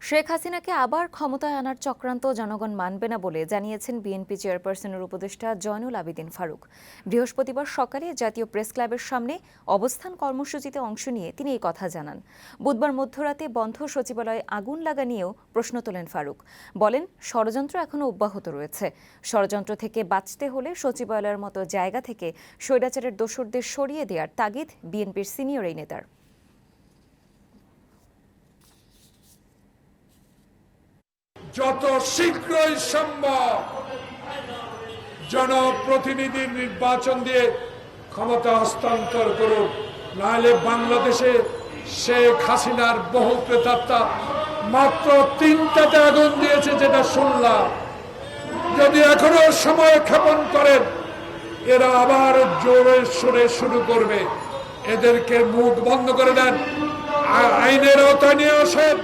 শেখ হাসিনাকে আবার ক্ষমতায় আনার চক্রান্ত জনগণ মানবে না বলে জানিয়েছেন বিএনপি চেয়ারপারসনের উপদেষ্টা জয়নুল আবেদিন ফারুক। বৃহস্পতিবার সকালে জাতীয় প্রেস ক্লাবের সামনে অবস্থান কর্মসূচিতে অংশ নিয়ে তিনি এই কথা জানান। বুধবার মধ্যরাতে বন্ধ সচিবালয়ে আগুন লাগা নিয়েও প্রশ্ন তোলেন ফারুক। বলেন, ষড়যন্ত্র এখনো অব্যাহত রয়েছে। ষড়যন্ত্র থেকে বাঁচতে হলে সচিবালয়ের মতো জায়গা থেকে স্বৈরাচারের দোসরদের সরিয়ে দেওয়ার তাগিদ বিএনপির সিনিয়র এই নেতার। যত শীঘ্রই সম্ভব জনপ্রতিনিধির নির্বাচন দিয়ে ক্ষমতা হস্তান্তর করুন, নাহলে বাংলাদেশে শেখ হাসিনার বহু প্রেতাত্মা মাত্র 3টাতে আগুন দিয়েছে যেটা শুনলাম। যদি এখনো সময় ক্ষেপণ করেন, এরা আবার জোরে সুরে শুরু করবে। এদেরকে মুখ বন্ধ করে দেন, আইনের আওতায় নিয়ে আসেন।